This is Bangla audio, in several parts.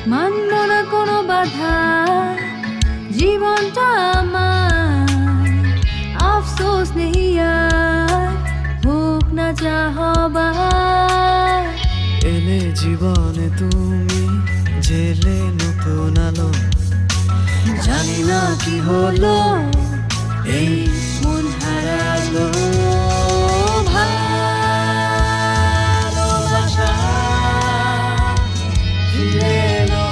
মানব না কোনো বাধা, জীবনটা আমার আফসোস নেই আর, হোক না যা হবার। এলে জীবনে তুমি, জেলে নতুন আলো, জানি না কি হলো এই মন হারালো। ভালোবাসা ফিরে এলো,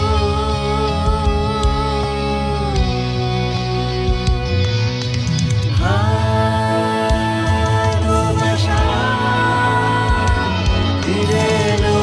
ভালোবাসা ফিরে এলো।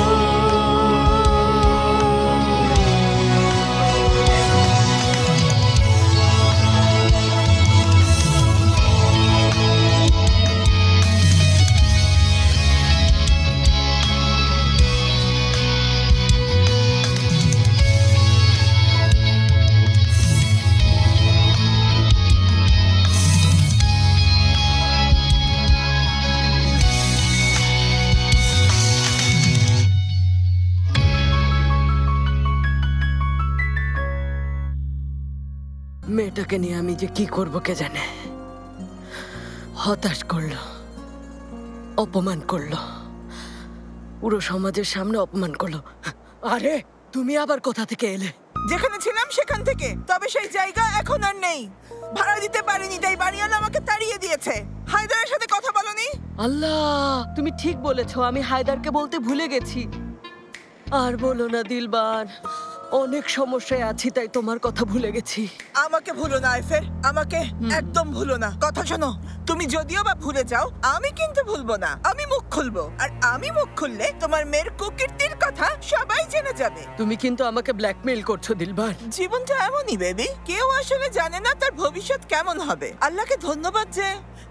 মেয়েটাকে নিয়ে আমি যে কি করবো কে জানে। হতাশ করলো, অপমান করলো, পুরো সমাজের সামনে অপমান করলো। আরে তুমি আবার কোথা থেকে এলে? যেখানে ছিলাম সেখান থেকে, তবে সেই জায়গা এখন আর নেই। ভাড়া দিতে পারিনি তাই বাড়িওয়ালা আমাকে তাড়িয়ে দিয়েছে। হায়দারের সাথে কথা বলনি? আল্লাহ, তুমি ঠিক বলেছো, আমি হায়দারকে বলতে ভুলে গেছি। আর বলো না দিলবার, অনেক সমস্যায় আছি তাই তোমার কথা ভুলে গেছি। আমাকে ভুলো না আইফের, আমাকে একদম ভুলো না। কথা শোনো, তুমি যদিও বা ভুলে যাও, আমি কিন্তু ভুলবো না। আমি মুখ খুলবো, আর আমি মুখ খুললে তোমার মেয়ের কুকীর্তির কথা সবাই জেনে যাবে। তুমি কিন্তু আমাকে ব্ল্যাকমেইল করছো দিলবার। জীবনটা এমনই বেবি, কেউ আসলে জানে না তার ভবিষ্যৎ কেমন হবে। আল্লাহকে ধন্যবাদ যে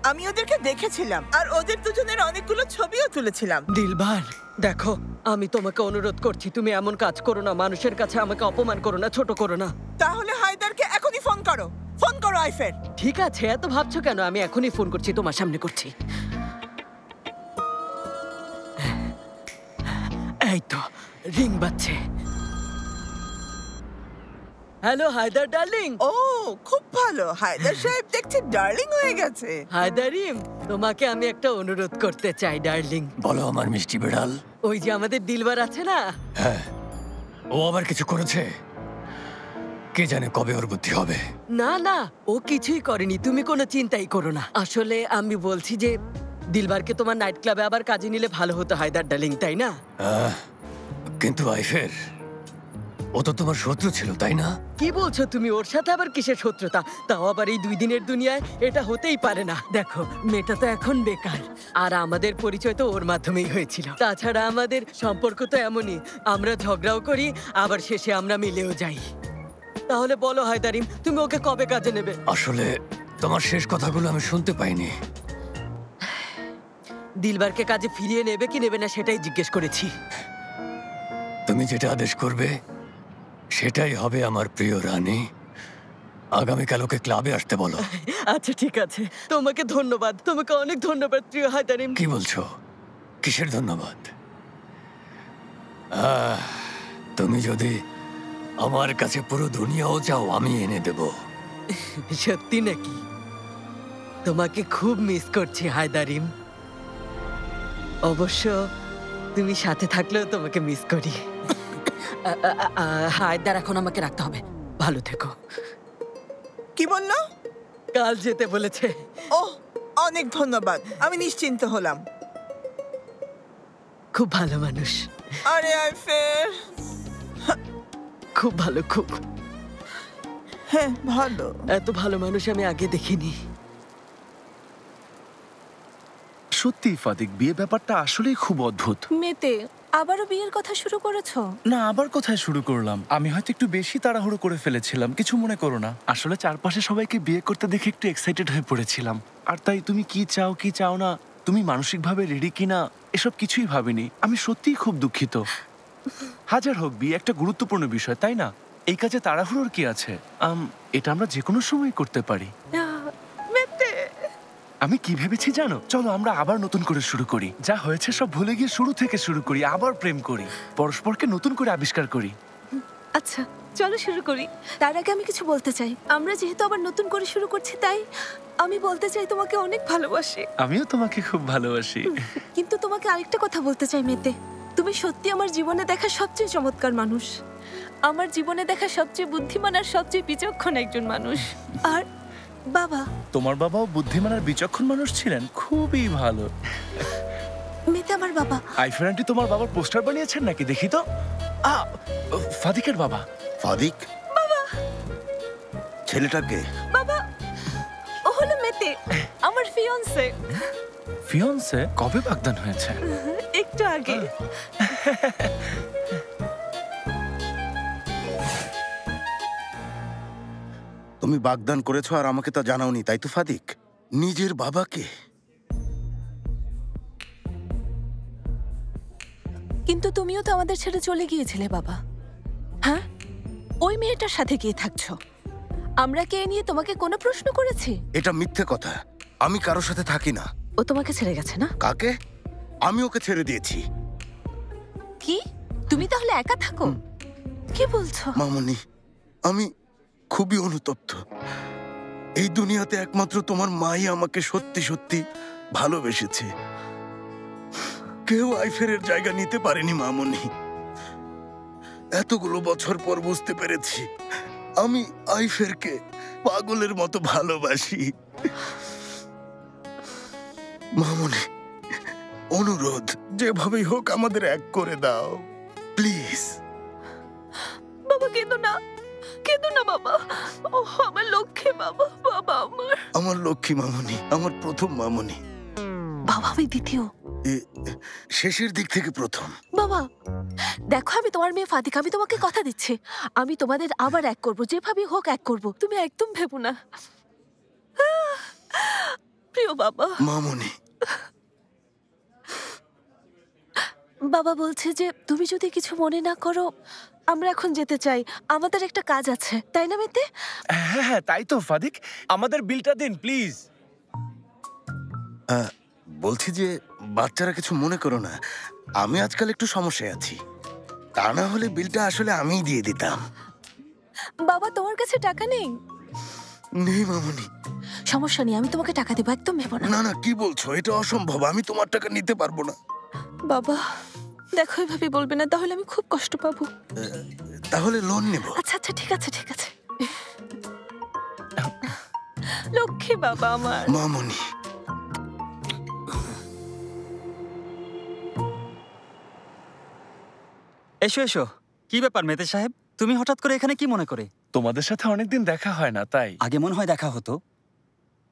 আমি ওদেরকে দেখেছিলাম, আর ওদের দুজনের অনেকগুলো ছবিও তুলেছিলাম। দিলবার দেখো, আমি তোমাকে অনুরোধ করছি, তুমি এমন কাজ করো না, মানুষের কাছে আমাকে অপমান করো না, ছোট করো না। তাহলে হায়দারকে এখনই ফোন করো, ফোন করো আইফের। ঠিক আছে, এত ভাবছো কেন? আমি এখনই ফোন করছি, তোমার সামনে করছি। এই তো রিং বাজছে। Hello Haider darling. ও খুব ভালো, হায়দার সাহেব দেখছি ডার্লিং হয়ে গেছে। হায়দারিম, তোমাকে আমি একটা অনুরোধ করতে চাই ডার্লিং। বলো আমার মিষ্টি বিড়াল। ওই যে আমাদের দিলবার আছে না? হ্যাঁ, ও আবার কিছু করেছে? কে জানে কবে ওর বুদ্ধি হবে। না না, ও কিছুই করেনি, তুমি কোনো চিন্তাই করো না। আসলে আমি বলছি যে দিলবারকে তোমার নাইট ক্লাবে আবার কাজে নিলে ভালো হতো হায়দার ডার্লিং, তাই না? কিন্তু আইফের, ও তো তোমার শত্রু ছিল, তাই না? কি বলছো তুমি? ওর সাথে আবার কিসের শত্রুতা? তাও আবার এই 2 দিনের দুনিয়ায়? এটা হতেই পারে না। দেখো, মেয়েটা তো এখন বেকার, আর আমাদের পরিচয় তো ওর মাধ্যমেই হয়েছিল। তাছাড়া আমাদের সম্পর্ক তো এমনই, আমরা ঝগড়াও করি, আবার শেষে আমরা মিলেও যাই। তাহলে বলো হায়দারিম, তুমি ওকে কবে কাজে নেবে? আসলে তোমার শেষ কথাগুলো আমি শুনতে পাইনি। দিলবারকে কাজে ফিরিয়ে নেবে কি নেবে না সেটাই জিজ্ঞেস করেছি। তুমি যেটা আদেশ করবে সেটাই হবে আমার প্রিয় রানী। আগামীকাল ওকে ক্লাবে আসতে বলো। আচ্ছা ঠিক আছে, তোমাকে ধন্যবাদ, তোমাকে অনেক ধন্যবাদ প্রিয় হায়দারিম। কি বলছো? কিসের ধন্যবাদ? তুমি যদি আমার কাছে পুরো দুনিয়াও চাও, আমি এনে দেব। সত্যি নাকি? তোমাকে খুব মিস করছি হায়দারিম। অবশ্য তুমি সাথে থাকলেও তোমাকে মিস করি। হায়দার, এখন আমাকে রাখতে হবে, ভালো থেকো। কি বললো? কাল যেতে বলেছে। ওহ, অনেক ধন্যবাদ, আমি নিশ্চিন্ত হলাম। খুব ভালো মানুষ। আরে আইফের, খুব ভালো, খুব। হ্যাঁ ভালো। এত ভালো মানুষ আমি আগে দেখিনি। সত্যি ফাদিক, বিয়ে ব্যাপারটা আসলেই খুব অদ্ভুত। মেতে আবারও বিয়ের কথা শুরু করেছো? না, আবার কোথায় শুরু করলাম? আমি হয়তো একটু বেশি তাড়াহুড়ো করে ফেলেছিলাম, কিছু মনে করো না। আসলে চারপাশে সবাইকে বিয়ে করতে দেখে একটু এক্সাইটেড হয়ে পড়েছিলাম। আর তাই তুমি কি চাও কি চাও না, তুমি মানসিকভাবে রেডি কিনা, এসব কিছুই ভাবিনি। আমি সত্যিই খুব দুঃখিত। হাজার হোক, বিয়ে একটা গুরুত্বপূর্ণ বিষয়, তাই না? এই কাজে তাড়াহুড়োর কি আছে? এটা আমরা যে কোনো সময় করতে পারি। আমি কি ভেবেছি জানো? চলো আমরা আবার নতুন করে শুরু করি। যা হয়েছে সব ভুলে গিয়ে শুরু থেকে শুরু করি, আবার প্রেম করি, পরস্পরকে নতুন করে আবিষ্কার করি। আচ্ছা চলো শুরু করি। তার আগে আমি কিছু বলতে চাই। আমরা যেহেতু আবার নতুন করে শুরু করছি, তাই আমি বলতে চাই তোমাকে অনেক ভালোবাসি। আমিও তোমাকে খুব ভালোবাসি। কিন্তু তোমাকে আরেকটা কথা বলতে চাই মেতে, তুমি সত্যি আমার জীবনে দেখা সবচেয়ে চমৎকার মানুষ, আমার জীবনে দেখা সবচেয়ে বুদ্ধিমান আর সবচেয়ে বিচক্ষণ একজন মানুষ। আর বাবা, তোমার বাবাও বুদ্ধিমান আর বিচক্ষণ মানুষ ছিলেন, খুবই ভালো। মেতে আমার বাবা। আইফের আন্টি তোমার বাবার পোস্টার বানিয়েছেন নাকি? দেখি তো। ফাদিকের বাবা। ফাদিক? ছেলেটাকে? বাবা, ও হলো মেতে, আমার ফিয়ন্সে। ফিয়ন্সে? কবে বাগদান হয়েছে? একটু আগে। তুমি বাগদান করেছো আর আমাকে তা জানাওনি, তাই তো ফাদিক? নিজের বাবাকে? কিন্তু তুমিও তো আমাদের ছেড়ে চলে গিয়েছিলে বাবা। হ্যাঁ, ওই মেয়েটার সাথে গিয়ে থাকছো। আমরা কে নিয়ে তোমাকে কোনো প্রশ্ন করেছি? এটা মিথ্যে কথা, আমি কারোর সাথে থাকি না। ও তোমাকে ছেড়ে গেছে না? কাকে? আমি ওকে ছেড়ে দিয়েছি। কি? তুমি তাহলে একা থাকো? কি বলছো? মামনি, আমি খুবই অনুতপ্ত। এই দুনিয়াতে একমাত্র তোমার মাই আমাকে সত্যি সত্যি ভালোবেসেছে। কেউ আইফেরের জায়গা নিতে পারেনি মামনি। এতগুলো বছর পর বুঝতে পেরেছি আমি আইফেরকে পাগলের মতো ভালোবাসি। মামনি, অনুরোধ, যেভাবেই হোক আমাদের এক করে দাও প্লিজ। বাবা কেঁদো না, কেঁদো না বাবা। ও আমার লক্ষ্মী বাবা, বাবা আমার লক্ষ্মী মামনি, আমার প্রথম মামনি। বাবা আমি দ্বিতীয়। শেষের দিক থেকে প্রথম। বাবা দেখো, আমি তোমার মেয়ে ফাদিক, আমি তোমাকে কথা দিচ্ছি, আমি তোমাদের আবার এক করব, যেভাবে হোক এক করব। তুমি একদম ভেবো না প্রিয় বাবা। মামনি, বাবা বলছে যে তুমি যদি কিছু মনে না করো, আমরা এখন যেতে চাই, আমাদের একটা কাজ আছে, তাই না মেতে? হ্যাঁ তাই তো ফাদিক, আমাদের বিলটা দিন প্লিজ। বলছি যে বাচ্চারা কিছু মনে করো না, আমি আজকাল একটু সমস্যায় আছি, তা না হলে বিলটা আসলে আমিই দিয়ে দিতাম। বাবা তোমার কাছে টাকা নেই? নেই মামনি। সমস্যা নেই, আমি তোমাকে টাকা দেবো, একদম ভেবো না। না না, কি বলছো? এটা অসম্ভব, আমি তোমার টাকা নিতে পারবো না। বাবা দেখো, এভাবে বলবে না, তাহলে আমি খুব কষ্ট পাবো। তাহলে লোন নেব। আচ্ছা আচ্ছা ঠিক আছে ঠিক আছে। লক্ষ্মী বাবা আমার। মামনি, এসো এসো। কি ব্যাপার মেতে সাহেব, তুমি হঠাৎ করে এখানে কি মনে করে? তোমাদের সাথে অনেকদিন দেখা হয় না, তাই। আগে মনে হয় দেখা হতো।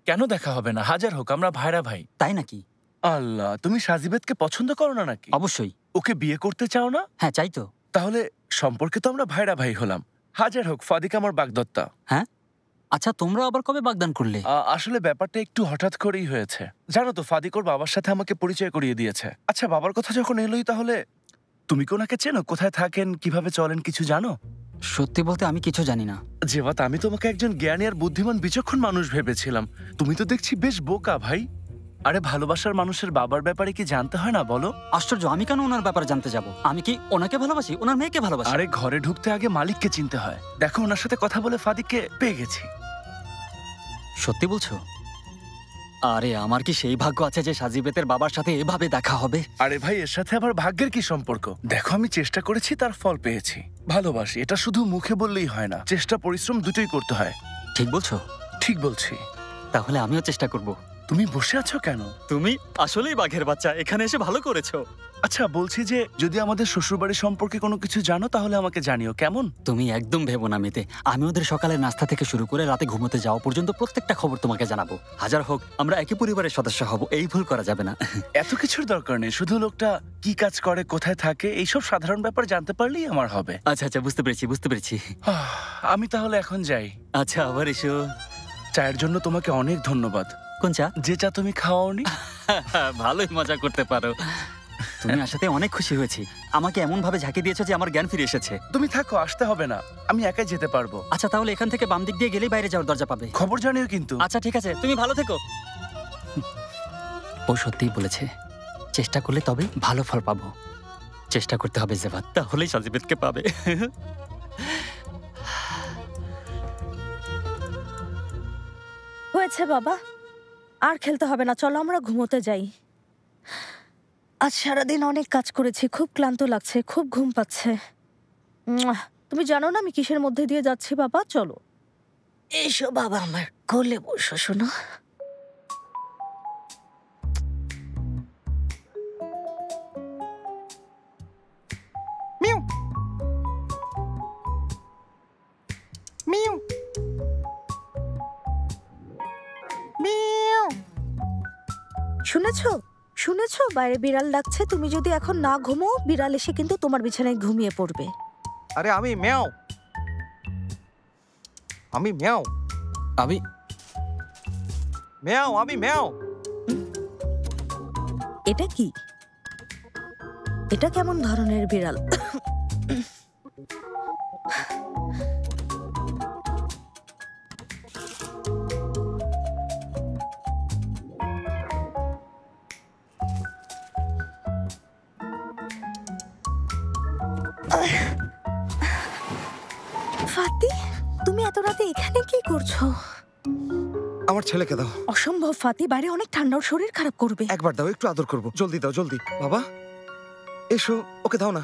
কেন দেখা হবে না? হাজার হোক, আমরা ভাইরা ভাই। তাই নাকি? আল্লাহ, তুমি সাজিবেদকে পছন্দ করো না নাকি? অবশ্যই। ওকে বিয়ে করতে চাও না? হ্যাঁ চাই তো। তাহলে সম্পর্কে তো আমরা ভাইরা ভাই হলাম। হাজার হোক, ফাদিক আমার বাগদত্তা। হ্যাঁ আচ্ছা, তোমরা আবার কবে বাগদান করলে? আসলে ব্যাপারটা একটু হঠাৎ করেই হয়েছে। জানো তো, ফাদিক ওর বাবার সাথে আমাকে পরিচয় করিয়ে দিয়েছে। আচ্ছা, বাবার কথা যখন এলোই, তাহলে তুমি কি ওনাকে চেনো? কোথায় থাকেন, কিভাবে চলেন, কিছু জানো? সত্যি বলতে আমি কিছু জানি না। জেবাত, আমি তোমাকে একজন জ্ঞানী আর বুদ্ধিমান বিচক্ষণ মানুষ ভেবেছিলাম। তুমি তো দেখছি বেশ বোকা ভাই। আরে ভালোবাসার মানুষের বাবার ব্যাপারে কি জানতে হয় না বলো? আশ্চর্য, আমি কেন ওনার ব্যাপারে জানতে যাব? আমি কি ওনাকে ভালোবাসি? ওনার মেয়েকে ভালোবাসি। আরে ঘরে ঢুকতে আগে মালিককে চিনতে হয়। দেখো, ওনার সাথে কথা বলে ফাদিককে পেয়ে গেছি। সত্যি বলছো? আরে আমার কি সেই ভাগ্য আছে যে সাজিবেতের বাবার সাথে এভাবে দেখা হবে? আরে ভাই, এর সাথে আবার ভাগ্যের কি সম্পর্ক? দেখো, আমি চেষ্টা করেছি, তার ফল পেয়েছি। ভালোবাসি, এটা শুধু মুখে বললেই হয় না, চেষ্টা পরিশ্রম দুটোই করতে হয়। ঠিক বলছো? ঠিক বলছি। তাহলে আমিও চেষ্টা করব। তুমি বসে আছো কেন? তুমি আসলেই বাঘের বাচ্চা, এখানে এসে ভালো করেছো। আচ্ছা, বলছি যে যদি আমাদের শ্বশুরবাড়ি সম্পর্কে কোনো কিছু জানো তাহলে আমাকে জানিও, কেমন? তুমি একদম ভেবো না মেতে, আমি ওদের সকালে নাস্তা থেকে শুরু করে রাতে ঘুমোতে যাওয়া পর্যন্ত প্রত্যেকটা খবর তোমাকে জানাবো। হাজার হোক, আমরা একই পরিবারের সদস্য হব, এই ভুল করা যাবে না। এত কিছুর দরকার নেই, শুধু লোকটা কি কাজ করে, কোথায় থাকে, এইসব সাধারণ ব্যাপার জানতে পারলেই আমার হবে। আচ্ছা আচ্ছা, বুঝতে পেরেছি বুঝতে পেরেছি। আমি তাহলে এখন যাই। আচ্ছা, আবার এসো। চায়ের জন্য তোমাকে অনেক ধন্যবাদ। কোন চা? যে চা তুমি খাওয়াওনি। ভালোই মজা করতে পারো। তুমি আসাতে অনেক খুশি হয়েছি। আমাকে এমন ভাবে ঝাঁকি দিয়েছো যে আমার জ্ঞান ফিরে এসেছে। তুমি থাকো, আসতে হবে না, আমি একাই যেতে পারবো। আচ্ছা, তাহলে এখান থেকে বাম দিক দিয়ে গেলেই বাইরে যাওয়ার দরজা পাবে। খবর জানিও কিন্তু। আচ্ছা ঠিক আছে, তুমি ভালো থেকো। ও সত্যিই বলেছে, চেষ্টা করলে তবেই ভালো ফল পাবো। চেষ্টা করতে হবে জেবাত, তাহলেই সাজিবেদকে পাবে। হয়েছে বাবা, আর খেলতে হবে না, চলো আমরা ঘুমোতে যাই। আজ সারাদিন অনেক কাজ করেছি, খুব ক্লান্ত লাগছে, খুব ঘুম পাচ্ছে। তুমি জানো না আমি কিসের মধ্যে দিয়ে যাচ্ছি বাবা, চলো এসো বাবা, আমার কোলে বসো শোনো। Mu mu mu. শুনেছো শুনেছো, বাইরে বিড়াল ডাকছে। তুমি যদি এখন না ঘুমো, বিড়াল এসে কিন্তু তোমার বিছানায় ঘুমিয়ে পড়বে। আরে আমি ম্যাও, আমি ম্যাও, আমি ম্যাও, আমি ম্যাও। এটা কি? এটা কেমন ধরনের বিড়াল? ফাতি, তুমি এত রাতে এখানে কি করছো? আমার ছেলেকে দাও। অসম্ভব ফাতি, বাইরে অনেক ঠান্ডা, ওর শরীর খারাপ করবে। একবার দাও, একটু আদর করবো। জলদি দাও, জলদি। বাবা এসো, ওকে দাও না।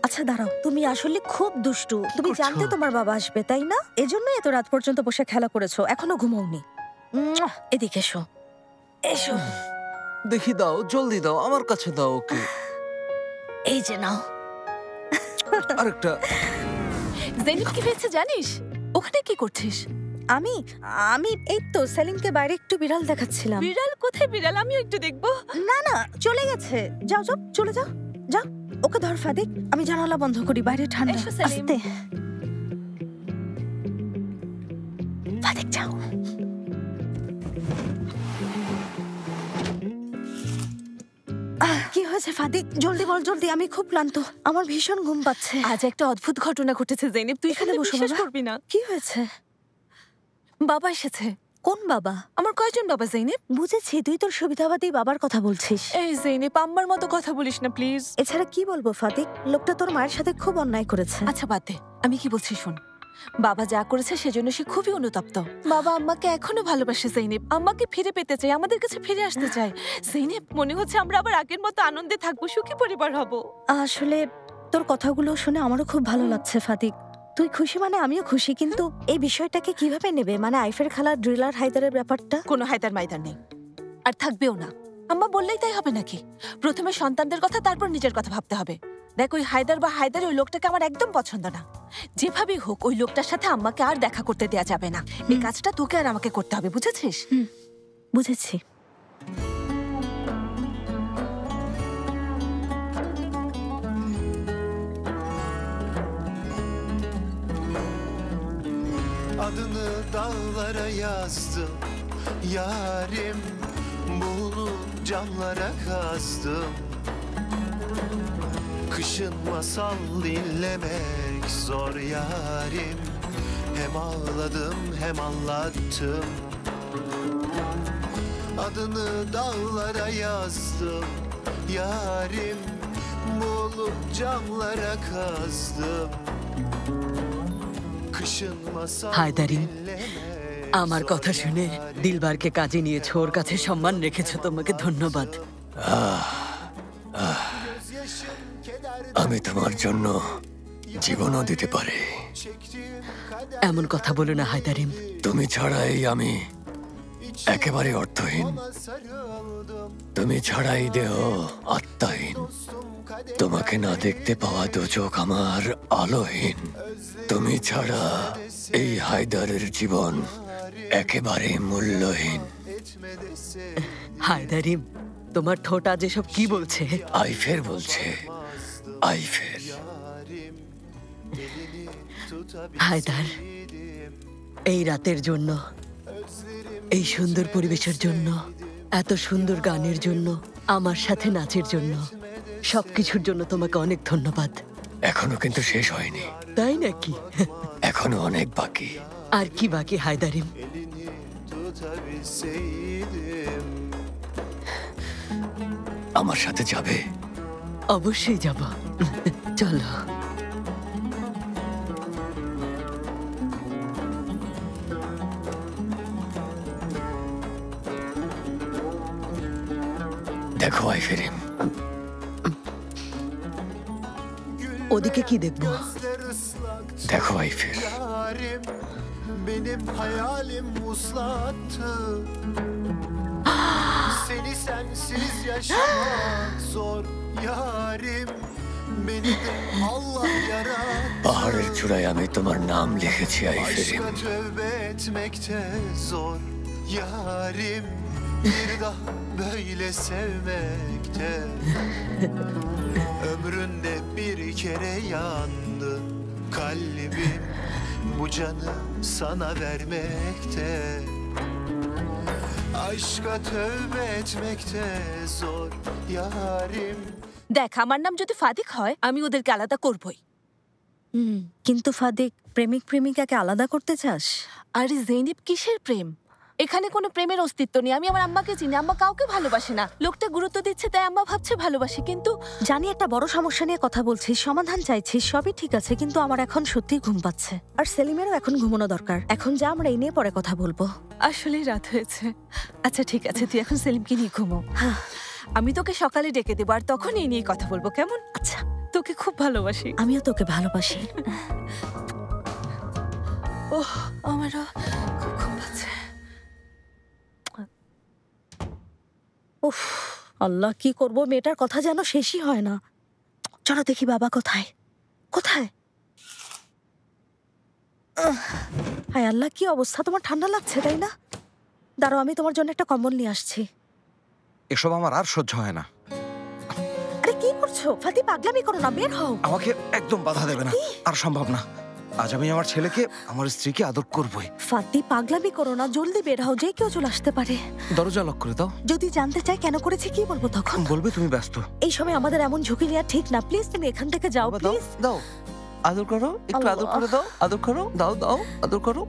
আচ্ছা দাঁড়াও, তুমি আসলে খুব দুষ্টু। তুমি জানতে তোমার বাবা আসবে তাই না? এজন্য এত রাত পর্যন্ত বসে খেলা করেছো, এখনো ঘুমাওনি। এদিকে এসো, এসো। দেখি দাও, জলদি দাও, আমার কাছে দাও ওকে। এই যে নাও। আরেকটা। জেনিফ কি হয়েছে জানিস? ওখানে কি করছিস? আমি আমি এই তো সেলিমকে বাইরে একটু বিড়াল দেখাচ্ছিলাম। বিড়াল? কোথায় বিড়াল? আমিও একটু দেখবো। না না, চলে গেছে। যাও যাও, চলে যাও, যাও। ওকে ধর ফাদিক, আমি জানালা বন্ধ করি, বাইরে ঠান্ডা। এসো সেলিম। আস্তে। ফাদিক যাও। কি হয়েছে ফাদিক? জলদি বল, জলদি। আমি খুব ক্লান্ত, আমার ভীষণ ঘুম পাচ্ছে। আজ একটা অদ্ভুত ঘটনা ঘটেছে জেনিফ, তুই এখানে বসে বিশ্বাস করবি না। কি হয়েছে? বাবা এসেছে। কোন বাবা? আমার কয়জন বাবা জেনিফ? বুঝেছি, তুই তোর সুবিধাবাদী বাবার কথা বলছিস। এই জেনিফ, আম্মার মতো কথা বলিস না প্লিজ। এছাড়া কি বলবো ফাদিক, লোকটা তোর মায়ের সাথে খুব অন্যায় করেছে। আচ্ছা বাদ দে, আমি কি বলছি শোন। বাবা যা করেছে সেজন্য সে খুবই অনুতপ্ত। বাবা আম্মাকে এখনো ভালোবাসে জেনিফ, আম্মাকে ফিরে পেতে চাই, আমাদের কাছে ফিরে আসতে চাই। জেনিফ, মনে হচ্ছে আমরা আবার আগের মতো আনন্দে থাকবো, সুখী পরিবার হব। আসলে তোর কথাগুলো শুনে আমারও খুব ভালো লাগছে ফাদিক। তুই খুশি মানে আমিও খুশি, কিন্তু এই বিষয়টাকে কিভাবে নেবে? মানে আইফের খালা ড্রিলার হায়দারের ব্যাপারটা? কোনো হায়দার মাইদার নেই, আর থাকবেও না। আম্মা বললেই তাই হবে নাকি? প্রথমে সন্তানদের কথা, তারপর নিজের কথা ভাবতে হবে। দেখ, ওই হায়দার বা হায়দার, ওই লোকটাকে আমার একদম পছন্দ না। যেভাবেই হোক ওই লোকটার সাথে আম্মাকে আর দেখা করতে দেয়া যাবে না। এই কাজটা তোকে আর আমাকে করতে হবে, বুঝেছিস? বুঝেছি। Adını dağlara yazdım yarim, bunu camlara kazdım. Kışın masal dinlemek zor yarim, hem ağladım hem anlattım. Adını dağlara yazdım yarim, bunu camlara kazdım. হায়দারিন, আমার কথা শুনে দিলবারকে কাজে নিয়েছো, ওর কাছে সম্মান রেখেছো, তোমাকে ধন্যবাদ। আমি তোমার জন্য জীবনও দিতে পারি। এমন কথা বলো না হায়দারিন। তুমি ছাড়াই আমি একেবারে অর্থহীন, তুমি ছাড়াই দেহ আত্মাহীন। তোমাকে না দেখতে পাওয়া দু চোখ আমার আলোহীন। তুমি ছাড়া এই হায়দারের জীবন একেবারে মূল্যহীন। হায়দারিম, তোমার ঠোঁট আজ এসব কি বলছে? আইফের বলছে, আইফের। হায়দার, এই রাতের জন্য, এই সুন্দর পরিবেশের জন্য, এত সুন্দর গানের জন্য, আমার সাথে নাচের জন্য, সবকিছুর জন্য তোমাকে অনেক ধন্যবাদ। এখনো কিন্তু শেষ হয়নি। তাই নাকি? এখনো অনেক বাকি। আর কি বাকি হায়দারিম? আমার সাথে যাবে? অবশ্যই যাব, চলো। দেখো আইফেরিম, ওদিকে কি দেখবো? Gözler ıslaktı দেখো আইফের, yarim, benim hayalim uslattı. Seni sensiz yaşamak zor yarim, beni de Allah yarattı. পাহাড়ের চূড়ায় আমি তোমার নাম লিখেছি আইফেরিম। Aşka tövbe etmekte zor yarim, bir daha böyle sevmekte. Ömründe bir kere yandı kalbim, bu canı sana vermekte. Aşka tövbe etmekte zor yarim. দেখ, আমার নাম যদি ফাদিক হয় আমি ওদেরকে আলাদা করবই। কিন্তু ফাদিক, প্রেমিক প্রেমিকাকে আলাদা করতে চাস? আরে জেনিব, কিসের প্রেম? এখানে কোনো প্রেমের অস্তিত্ব নেই। আমি আমার আম্মাকে চিনি, আম্মা কাউকে ভালোবাসে না। লোকটা গুরুত্ব দিচ্ছে তাই আম্মা ভাবছে ভালোবাসি, কিন্তু জানি একটা বড় সমস্যা নিয়ে কথা বলছিস, সমাধান চাইছিস, সবই ঠিক আছে, কিন্তু আমার এখন সত্যিই ঘুম পাচ্ছে। আর সেলিমেরও এখন ঘুমানো দরকার। এখন যা, আমরা এই নিয়ে পরে কথা বলবো। আসলেই রাত হয়েছে। আচ্ছা ঠিক আছে, তুই এখন সেলিমকে নিয়ে ঘুমো। আমি তোকে সকালে ডেকে দেবো, আর তখন এই নিয়ে কথা বলবো, কেমন? আচ্ছা, তোকে খুব ভালোবাসি। আমিও তোকে ভালোবাসি। ওহ, আমারও খুব ঘুম পাচ্ছে। উফ, আল্লাহ, কি করব? মেয়েটার কথা যেন শেষই হয় না। চলো দেখি বাবা কোথায় কোথায়। হায় আল্লাহ, কি অবস্থা! তোমার ঠান্ডা লাগছে তাই না? দাঁড়াও, আমি তোমার জন্য একটা কম্বল নিয়ে আসছি। এসব আমার আর সহ্য হয় না। আরে কি করছো ফাতি? পাগলামি করো না, বের হও। আমাকে একদম বাধা দেবে না, আর সম্ভব না। আজ আমি আমার ছেলেকে, আমার স্ত্রীকে আদর করবই। ফাতি, পাগলামি করো না, জলদি বের হও, যে কেউ চলে আসতে পারে। দরজা লক করে দাও। যদি জানতে চাই কেন করেছি, কি বলবো তখন? বলবে তুমি ব্যস্ত। এই সময় আমাদের এমন ঝুঁকি নেওয়া ঠিক না। প্লিজ তুমি এখান থেকে যাও, দাও প্লিজ। দাও, আদর করো, একটু আদর করে দাও, আদর করো, দাও দাও, আদর করো।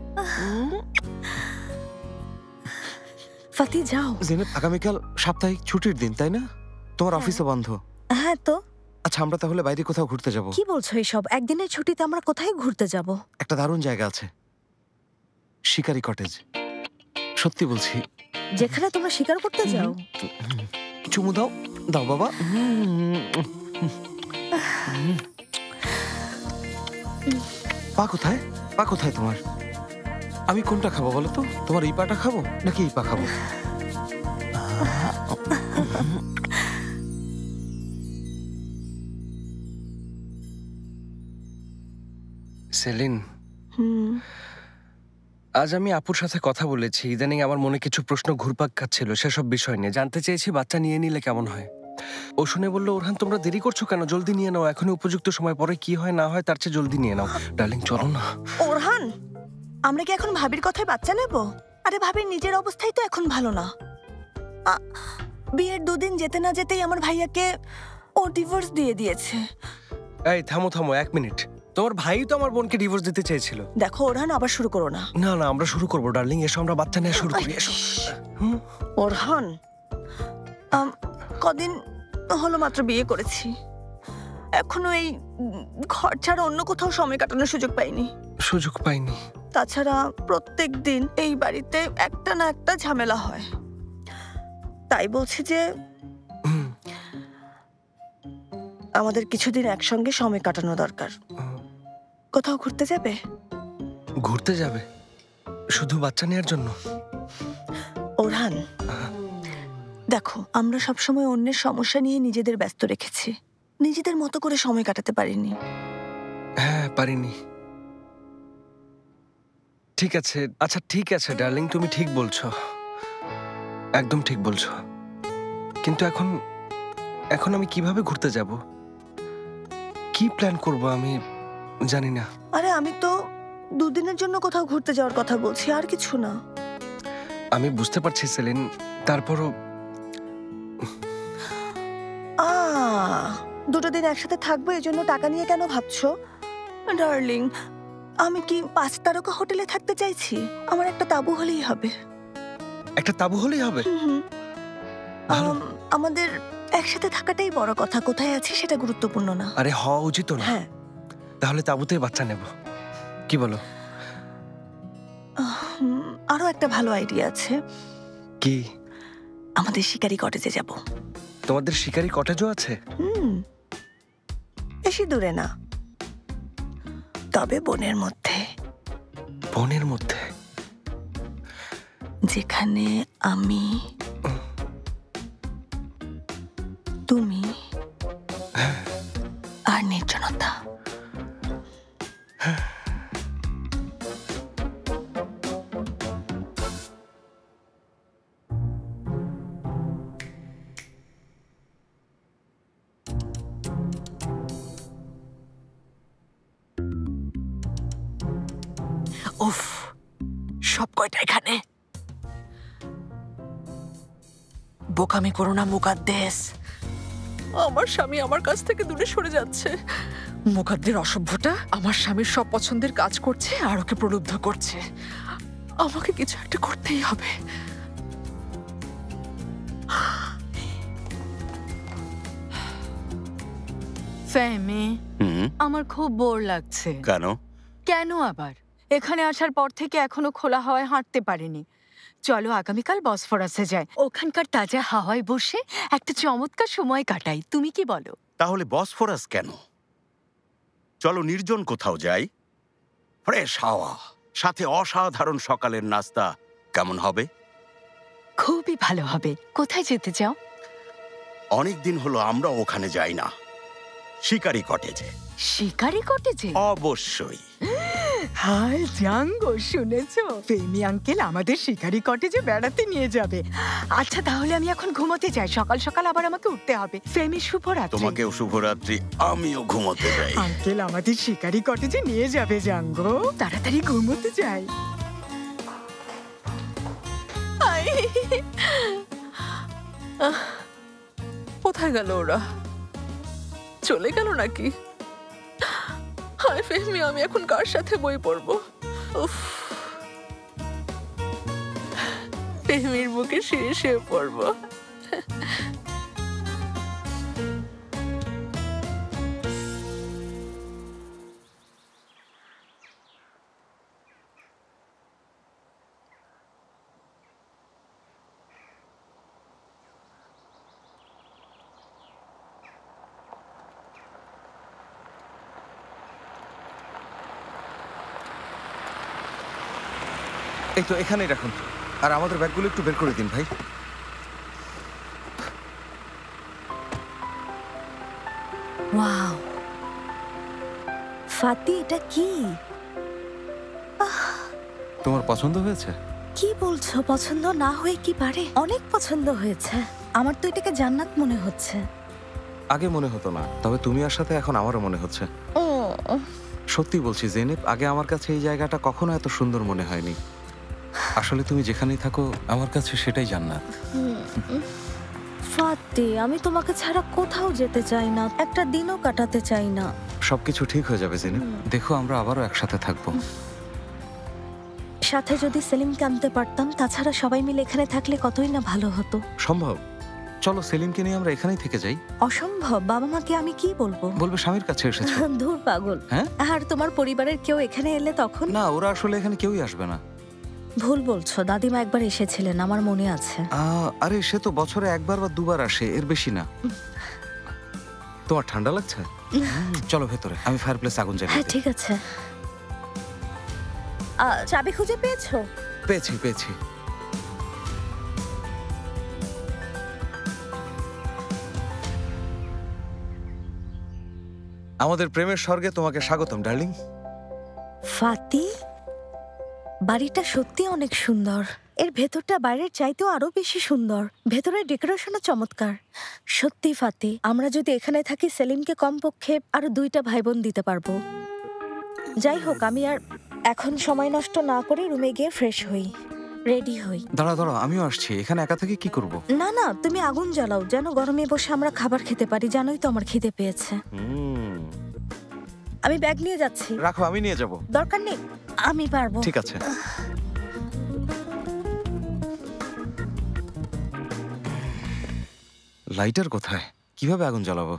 ফাতি, যাও। জেনেব, আগামীকাল সাপ্তাহিক ছুটির দিন, তাই না? তোমার অফিসও বন্ধ। হ্যাঁ তো। আচ্ছা, আমরা তাহলে বাইরে কোথাও ঘুরতে যাব। কি বলছো এইসব? একদিনের ছুটিতে আমরা কোথায় ঘুরতে যাব? একটা দারুণ জায়গা আছে, শিকারি কটেজ। সত্যি বলছি। যেখানে তোমরা শিকার করতে যাও? চুমু দাও, দাও বাবা। পা কোথায়? পা কোথায় তোমার? আমি কোনটা খাবো বলো তো? তোমার এই পাটা খাবো নাকি এই পা খাবো? সেলিন, আজ আমি আপুর সাথে কথা বলেছি। ইদানিং আমার মনে কিছু প্রশ্ন ঘুরপাক খাচ্ছিল সেসব বিষয় নিয়ে। জানতে চেয়েছি বাচ্চা নিয়ে নিলে কেমন হয়। ও শুনে বললো, ওরহান তোমরা দেরি করছো কেন? জলদি নিয়ে নাও, এখনই উপযুক্ত সময়, পরে কি হয় না হয় তার চেয়ে জলদি নিয়ে নাও। ডার্লিং চলো না। ওরহান, আমরা কি এখন ভাবির কথায় বাচ্চা নেব? আরে ভাবির নিজের অবস্থাই তো এখন ভালো না। বিয়ের 2 দিন যেতে না যেতেই আমার ভাইয়াকে ও ডিভোর্স দিয়ে দিয়েছে। এই থামো থামো, 1 মিনিট। তোমার ভাই তো আমার বোনকে ডিভোর্স দিতে চেয়েছিল। দেখো ওরহান, আবার শুরু করো না। না না, আমরা শুরু করবো ডার্লিং, এসো আমরা বাচ্চা নিয়ে শুরু করি, এসো। ওরহান, কদিন হলো মাত্র বিয়ে করেছি, এখনো এই ঘর ছাড়া অন্য কোথাও সময় কাটানোর সুযোগ পাইনি। সুযোগ পাইনি? তাছাড়া প্রত্যেক দিন এই বাড়িতে একটা না একটা ঝামেলা হয়। তাই বলছি যে আমাদের কিছুদিন একসঙ্গে সময় কাটানো দরকার। কোথাও ঘুরতে যাবে? ঘুরতে যাবে? শুধু বাচ্চা নেওয়ার জন্য? ওরহান, দেখো, আমরা সবসময় অন্যের সমস্যা নিয়ে নিজেদের ব্যস্ত রেখেছি, নিজেদের মতো করে সময় কাটাতে পারিনি। হ্যাঁ, পারিনি। ঠিক আছে, আচ্ছা ঠিক আছে ডার্লিং, তুমি ঠিক বলছো, একদম ঠিক বলছো। কিন্তু এখন আমি কিভাবে ঘুরতে যাব? কি প্ল্যান করব আমি জানি না। আরে আমি তো 2 দিনের জন্য কোথাও ঘুরতে যাওয়ার কথা বলছি, আর কিছু না। আমি বুঝতে পারছি সেলিন, তারপরও 2 দিন একসাথে থাকবো, এই জন্য টাকা নিয়ে কেন ভাবছো? ডার্লিং, আমি কি 5 তারকা হোটেলে থাকতে চাইছি? আমার একটা তাঁবু হলেই হবে। একটা তাঁবু হলেই হবে? আমাদের একসাথে থাকাটাই বড় কথা, কোথায় আছি সেটা গুরুত্বপূর্ণ না। আরে হওয়া উচিত না? হ্যাঁ। তাহলে তাঁবুতেই বাচ্চা নেব, কি বলো? আরো একটা ভালো আইডিয়া আছে। কি? আমাদের শিকারি কটেজে যাব। তোমাদের শিকারি কটেজও আছে? বেশি দূরে না, তবে বনের মধ্যে। বনের মধ্যে? যেখানে আমি, তুমি আর নির্জনতা। উফ, সব কয়টা এখানে। বোকামি করো না মুকাদ্দেস। আমার স্বামী আমার কাছ থেকে দূরে সরে যাচ্ছে। মুকাদ্দের অসভ্যটা আমার স্বামীর সব পছন্দের কাজ করছে আর ওকে প্রলুব্ধ করছে। আমাকে কিছু একটা করতেই হবে। ফেমি, আমার খুব বোর লাগছে। কেন? কেন আবার? এখানে আসার পর থেকে এখনো খোলা হাওয়ায় হাঁটতে পারিনি। চলো আগামীকাল বসফরাসে যাই, ওখানকার তাজা হাওয়ায় বসে একটা চমৎকার সময় কাটাই। তুমি কি বলো? তাহলে বসফরাস কেন? চলো নির্জন কোথাও যাই, ফ্রেশ হাওয়া, সাথে অসাধারণ সকালের নাস্তা। কেমন হবে? খুবই ভালো হবে। কোথায় যেতে চাও? অনেক দিন হলো আমরা ওখানে যাই না। শিকারি কটেজে। শিকারি কটেজে? অবশ্যই। হাই জাঙ্গো, শুনেছো? ফেমি আঙ্কেল আমাদের শিকারি কটেজে বেড়াতে নিয়ে যাবে। আচ্ছা তাহলে আমি এখন ঘুমোতে যাই, সকাল সকাল আবার আমাকে উঠতে হবে। ফেমি শুভরাত্রি। তোমাকেও শুভরাত্রি। আমিও ঘুমোতে যাই। আঙ্কেল আমাদের শিকারি কটেজে নিয়ে যাবে জাঙ্গো, তাড়াতাড়ি ঘুমোতে যাই। কোথায় গেল ওরা? চলে গেল নাকি? হায় ফেহমি, আমি এখন কার সাথে বই পড়বো? উফ, ফেহমির বুকে শুয়ে শুয়ে পড়বো। এই তো এখানেই রাখুন। আর আমাদের ব্যাগগুলো একটু বের করে দিন ভাই। ওয়াও, ফাতি এটা কি? তোমার পছন্দ হয়েছে? কি বলছো? পছন্দ না হয়ে কি পারে? অনেক পছন্দ হয়েছে। আমার তো এটাকে জান্নাত মনে হচ্ছে। আগে মনে হতো না, তবে তুমি আর সাথে এখন আমারও মনে হচ্ছে। সত্যি বলছি জেনেব, আগে আমার কাছে এই জায়গাটা কখনো এত সুন্দর মনে হয়নি। আসলে তুমি যেখানেই থাকো আমার কাছে সেটাই জান্নাত। ফাতি, আমি তোমাকে ছাড়া কোথাও যেতে চাই না, একটা দিনও কাটাতে চাই না। সবকিছু ঠিক হয়ে যাবে জেনেব, দেখো আমরা আবারও একসাথে থাকবো। সাথে যদি সেলিমকে আনতে পারতাম, তাছাড়া সবাই মিলে এখানে থাকলে কতই না ভালো হতো। সম্ভব। চলো সেলিমকে নিয়ে আমরা এখানেই থেকে যাই। অসম্ভব। বাবা মাকে আমি কি বলবো? বলবে স্বামীর কাছে এসেছো। ধুর পাগল। হ্যাঁ? আর তোমার পরিবারের কেউ এখানে এলে তখন? না, ওরা আসলে এখানে কেউই আসবে না। ভুল বলছো, দাদিমা একবার এসেছিলেন, আমার মনে আছে। আরে সে তো বছরে একবার বা দুবার আসে, এর বেশি না। তোমার ঠান্ডা লাগছে? চলো ভেতরে, আমি ফায়ার প্লেস আগুন জ্বালিয়ে হ্যাঁ ঠিক আছে। চাবি খুঁজে পেয়েছো? পেয়েছি পেয়েছি। আমাদের প্রেমের স্বর্গে তোমাকে স্বাগতম ডার্লিং। ফাতি, বাড়িটা সত্যি অনেক সুন্দর। এর ভেতরটা বাইরের চাইতেও আরো বেশি সুন্দর। ভেতরের ডেকোরেশনও চমৎকার। সত্যি ফাতি, আমরা যদি এখানে থাকি সেলিমকে কমপক্ষে আরো 2টা ভাই বোন দিতে পারবো। যাই হোক, আমি আর এখন সময় নষ্ট না করে রুমে গিয়ে ফ্রেশ হই, রেডি হই। দাঁড়াও, আমিও আসছি। এখানে একা থেকে কি করব? না না, তুমি আগুন জ্বালাও, যেন গরমে বসে আমরা খাবার খেতে পারি। জানোই তো আমার খিদে পেয়েছে। আমি ব্যাগ নিয়ে যাচ্ছি। রাখো, আমি নিয়ে যাব। দরকার নেই, আমি পারবো। ঠিক আছে। লাইটার কোথায়? কিভাবে আগুন জ্বালাবো?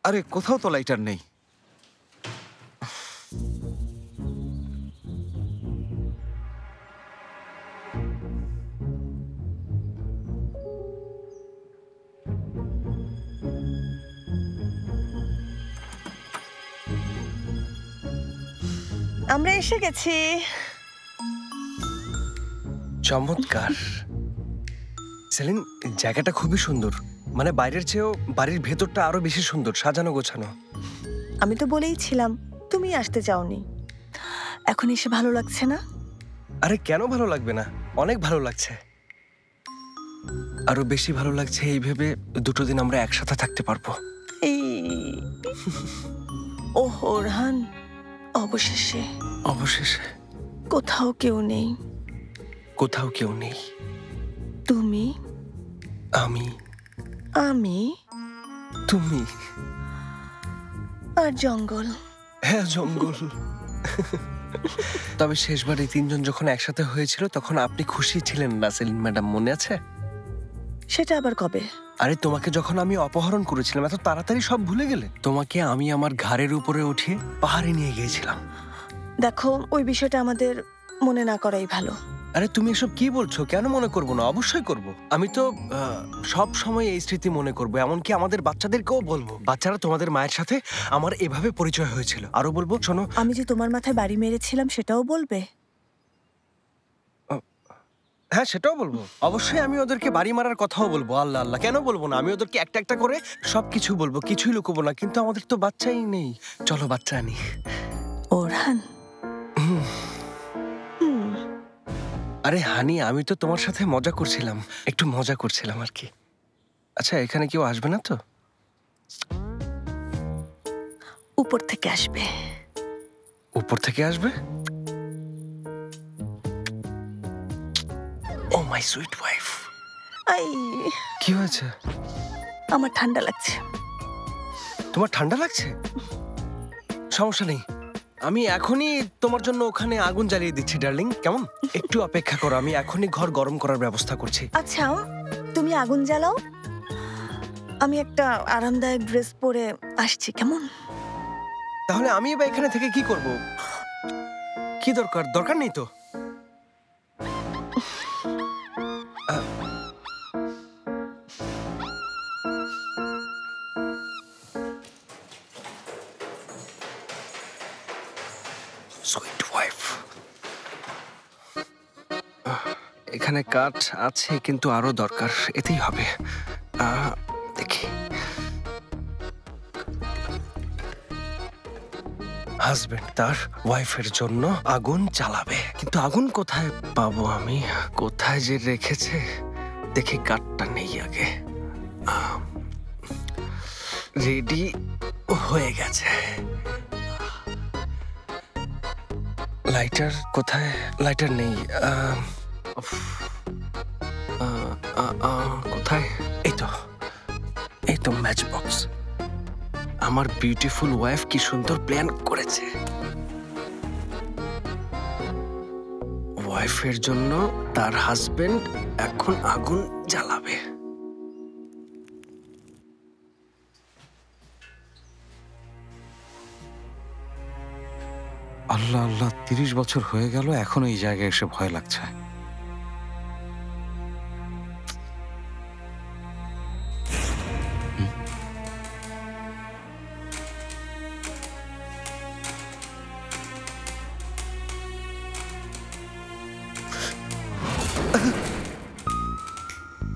আরে কোথাও তো লাইটার নেই। আমরা এসে গেছি। চমৎকার। সেলিন, জায়গাটা খুবই সুন্দর, মানে বাইরের চেয়েও বাড়ির ভেতরটা আরো বেশি সুন্দর, সাজানো গোছানো। আমি তো বলেইছিলাম তুমি আসতে চাওনি। এখন এসে ভালো লাগছে না? আরে কেন ভালো লাগবে না, অনেক ভালো লাগছে। আরো বেশি ভালো লাগছে এই ভেবে দুটো দিন আমরা একসাথে থাকতে পারবো। ও ওরহান, অবশেষে অবশেষে কোথাও কেউ নেই। কোথাও কেউ নেই। তুমি, আমি, আমি, তুমি আর জঙ্গল। হ্যাঁ, জঙ্গল। তবে শেষবার এই তিনজন যখন একসাথে হয়েছিল তখন আপনি খুশি ছিলেন না সেলিন ম্যাডাম, মনে আছে? সেটা আবার কবে? আরে তোমাকে যখন আমি অপহরণ করেছিলাম এত তাড়াতাড়ি সব ভুলে গেলে? তোমাকে আমি আমার ঘাড়ের উপরে উঠিয়ে পাহাড়ে নিয়ে গিয়েছিলাম। দেখো, ওই বিষয়টা আমাদের মনে না করাই ভালো। আরে তুমি এসব কি বলছো? কেন মনে করবো না? অবশ্যই করব। আমি তো সব সময় এই স্মৃতি মনে করব, এমনকি আমাদের বাচ্চাদেরকেও বলবো। বাচ্চারা, তোমাদের মায়ের সাথে আমার এভাবে পরিচয় হয়েছিল। আরো বলবো, শোনো, আমি যে তোমার মাথায় বাড়ি মেরেছিলাম সেটাও বলবে? হ্যাঁ, সেটাও বলবো। অবশ্যই আমি ওদেরকে বাড়ি মারার কথাও বলবো। আল্লাহ আল্লাহ, কেন বলবো না? আমি ওদেরকে একটা একটা করে সবকিছু বলবো, কিছুই লুকোবো না। কিন্তু আমাদের তো বাচ্চাই নেই। চলো বাচ্চা আনি। ওরহান। আরে হানি, আমি তো তোমার সাথে মজা করছিলাম, একটু মজা করছিলাম আর কি। আচ্ছা, এখানে কেউ আসবে না তো? উপর থেকে আসবে। উপর থেকে আসবে? ও মাই সুইট ওয়াইফ। কি হয়েছে? আমার ঠান্ডা লাগছে। তোমার ঠান্ডা লাগছে? সমস্যা নেই, আমি এখনই তোমার জন্য ওখানে আগুন জ্বালিয়ে দিচ্ছি ডার্লিং। কেমন? একটু অপেক্ষা করো, আমি এখনই ঘর গরম করার ব্যবস্থা করছি। আচ্ছা, তুমি আগুন জ্বালাও, আমি একটা আরামদায়ক ড্রেস পরে আসছি, কেমন? তাহলে আমি এবার এখানে থেকে কি করব? কি দরকার? দরকার নেই তো। সুইট ওয়াইফ, এখানে কাঠ আছে কিন্তু আরো দরকার, এতেই হবে। দেখি, হাজবেন্ড তার ওয়াইফের জন্য আগুন জ্বালাবে, কিন্তু আগুন কোথায় পাবো আমি? কোথায় যে রেখেছে দেখি, কাঠটা নেই আগে। রেডি হয়ে গেছে। লাইটার কোথায়? লাইটার নেই। কোথায়? এই তো ম্যাচ বক্স। আমার বিউটিফুল ওয়াইফ কি সুন্দর প্ল্যান করেছে। ওয়াইফের জন্য তার হাজবেন্ড এখন আগুন জ্বালাবে। আল্লাহ আল্লাহ, 30 বছর হয়ে গেল, এখনো এই জায়গায় এসে ভয় লাগছে।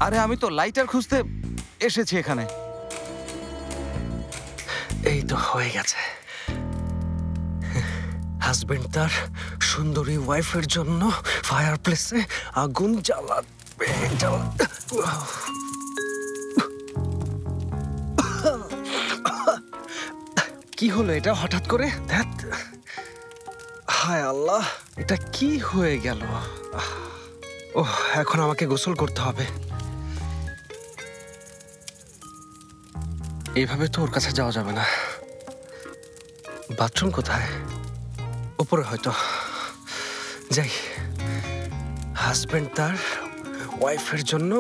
আরে আমি তো লাইটার খুঁজতে এসেছি এখানে। এই তো হয়ে গেছে। হাজবেন্ড তার সুন্দরী ওয়াইফের জন্য ফায়ার প্লেসে আগুন জ্বালাবে। কি হলো এটা হঠাৎ করে? হায় আল্লাহ, এটা কি হয়ে গেল? ওহ, এখন আমাকে গোসল করতে হবে। এইভাবে তো ওর কাছে যাওয়া যাবে না। বাথরুম কোথায়? উপরে হয়তো। যাই। হাজবেন্ড তার ওয়াইফের জন্য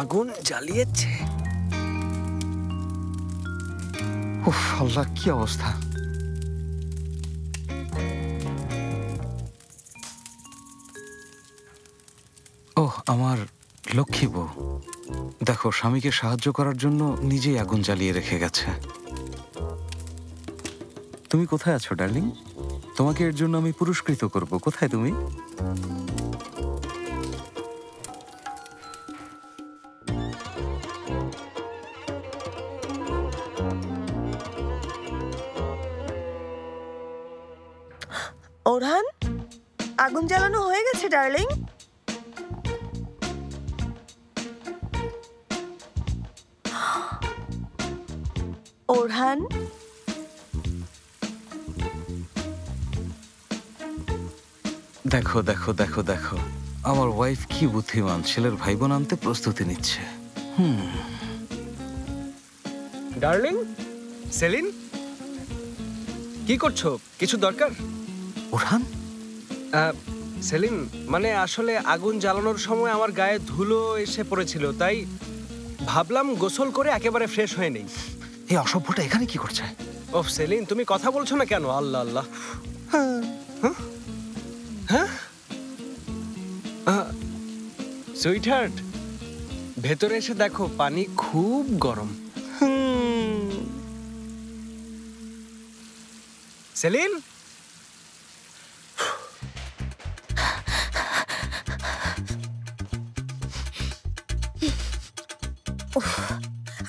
আগুন জ্বালিয়েছে। উফ আল্লাহ, কি অবস্থা! ওহ, আমার লক্ষ্মী বউ। দেখো, স্বামীকে সাহায্য করার জন্য নিজেই আগুন জ্বালিয়ে রেখে গেছে। তুমি কোথায় আছো ডার্লিং? তোমাকে এর জন্য আমি পুরস্কৃত করব। কোথায় তুমি? ওরহান, আগুন জ্বালানো হয়ে গেছে ডার্লিং। ওরহান, দেখো দেখো দেখো দেখো, আমার ওয়াইফ কি বুদ্ধিমান, ছেলের ভাই বোন আনতে প্রস্তুতি নিচ্ছে। ডার্লিং, সেলিন, কি করছো? কিছু দরকার? ওরহান, সেলিন, মানে আসলে আগুন জ্বালানোর সময় আমার গায়ে ধুলো এসে পড়েছিল, তাই ভাবলাম গোসল করে একেবারে ফ্রেশ হয়ে নেই। এই অসভ্যটা এখানে কি করছে? ওহ সেলিন, তুমি কথা বলছো না কেন? আল্লাহ আল্লাহ। সুইটহার্ট, ভেতরে এসে দেখো পানি খুব গরম। সেলিন,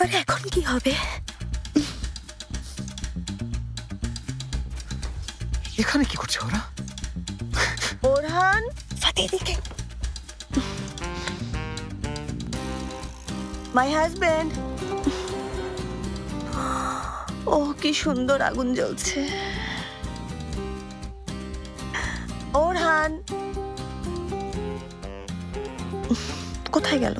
আরে এখন কি হবে? এখানে কি করছে ওরা? ওরহান, ফাতি দিকে। My husband. ও কি সুন্দর আগুন জ্বলছে। ওরহান কোথায় গেল?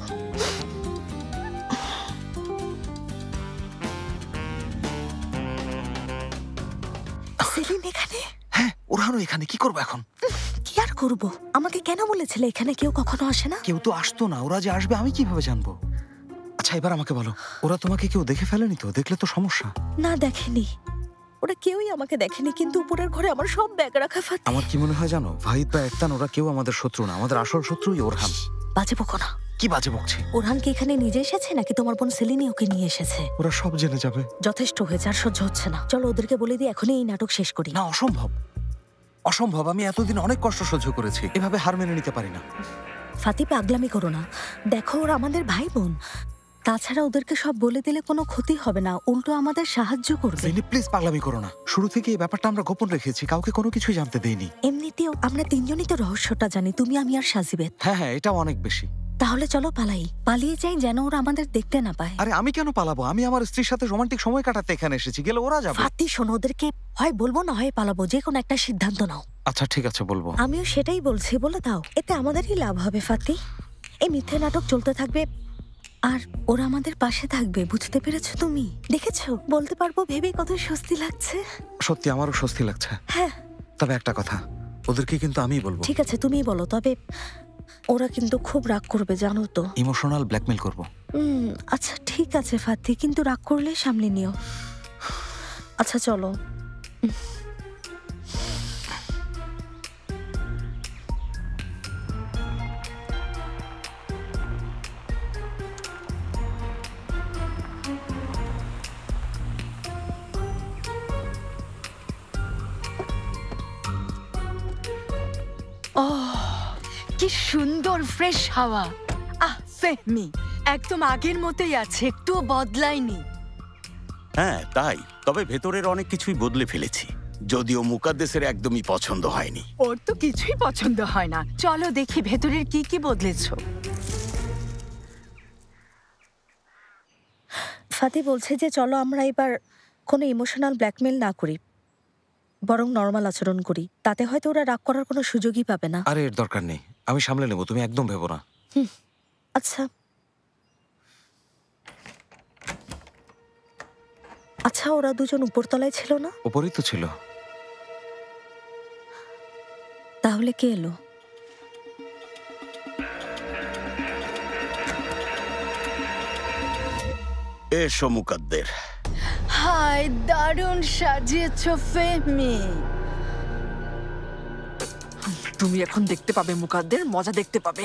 সেলিন এখানে? হ্যাঁ, ওরহানও এখানে। কি করবো এখন? কি আর করবো? আমাকে কেন বলেছিলে এখানে কেউ কখনো আসে না? কেউ তো আসতো না, ওরা যে আসবে আমি কিভাবে জানবো? আচ্ছা এবার আমাকে বলো, ওরা তোমাকে কেউ দেখে ফেলেনি তো? দেখলে তো সমস্যা। না, দেখেনি। ওরা কেউই আমাকে দেখেনি, কিন্তু উপরের ঘরে আমার সব ব্যাগ রাখা। ফাতি, আমার কি মনে হয় জানো, ভাহিদ বা একতান ওরা কেউ আমাদের শত্রু না, আমাদের আসল শত্রুই ওরহান। বাজে বকো না। কি বাজে বকছি? ওরহান কি এখানে নিজে এসেছে নাকি তোমার বোন সেলিনি ওকে নিয়ে এসেছে? ওরা সব জেনে যাবে। যথেষ্ট হয়েছে, আর সহ্য হচ্ছে না। চলো ওদেরকে বলে দিই এখনই এই নাটক শেষ করি। না, অসম্ভব, অসম্ভব। আমি এতদিন অনেক কষ্ট সহ্য করেছি, এভাবে হার মেনে নিতে পারি না। ফাতি, পাগলামি করো না। দেখো, ওরা আমাদের ভাই বোন। তাছাড়া ওদেরকে সব বলে দিলে কোনো ক্ষতি হবে না, উল্টো আমাদের সাহায্য করবে। প্লিজ পাগলামি করো না। শুরু থেকে এই ব্যাপারটা আমরা গোপন রেখেছি, কাউকে কোনো কিছুই জানতে দেইনি। এমনিতেও আমরা তিনজনই তো রহস্যটা জানি, তুমি, আমি আর সাজিবেদ। হ্যাঁ হ্যাঁ, এটাও অনেক বেশি। তাহলে চলো পালাই, পালিয়ে যাই যেন ওরা আমাদের দেখতে না পায়। আরে আমি কেন পালাবো? আমি আমার স্ত্রীর সাথে রোমান্টিক সময় কাটাতে এখানে এসেছি, গেলে ওরা যাবে। ফাতি শোনো, ওদেরকে হয় বলবো না হয় পালাবো, যে কোনো একটা সিদ্ধান্ত নাও। আচ্ছা ঠিক আছে, বলবো। আমিও সেটাই বলছি, বলে দাও, এতে আমাদেরই লাভ হবে। ফাতি, এই মিথ্যে নাটক চলতে থাকবে আর ওরা আমাদের পাশে থাকবে, বুঝতে পেরেছো? তুমি দেখেছো? বলতে পারবো ভেবে কত স্বস্তি লাগছে। সত্যি আমারও স্বস্তি লাগছে। হ্যাঁ, তবে একটা কথা, ওদেরকে কিন্তু আমিই বলবো। ঠিক আছে, তুমিই বলো। তবে ওরা কিন্তু খুব রাগ করবে, জানো তো। ইমোশনাল ব্ল্যাকমেল করব। আচ্ছা ঠিক আছে ফাতি, কিন্তু রাগ করলে সামলে নিও। আচ্ছা চলো। কি সুন্দর ফ্রেশ হাওয়া। ফেহমি একদম আগের মতোই আছে, একটুও বদলায়নি। হ্যাঁ তাই, তবে ভেতরের অনেক কিছুই বদলে ফেলেছি, যদিও মুকাদ্দেসের একদমই পছন্দ হয়নি। ওর তো কিছুই পছন্দ হয় না। চলো দেখি ভেতরের কি কি বদলেছো। ফাতি বলছে যে চলো আমরা এবার কোনো ইমোশনাল ব্ল্যাকমেল না করি, বরং নর্মাল আচরণ করি। তাতে হয়তো ওরা রাগ করার কোনো সুযোগই পাবে না। আরে এর দরকার নেই, আমি সামলে নেব, তুমি একদম ভেবো না। আচ্ছা আচ্ছা, ওরা দুজন উপরতলায় ছিল না? উপরেই তো ছিল। তাহলে কে এলো? এসো মুকাদ্দের। হায়, দারুণ সাজিয়েছো ফেমি। তুমি এখন দেখতে পাবে মুকাদ্দের, মজা দেখতে পাবে।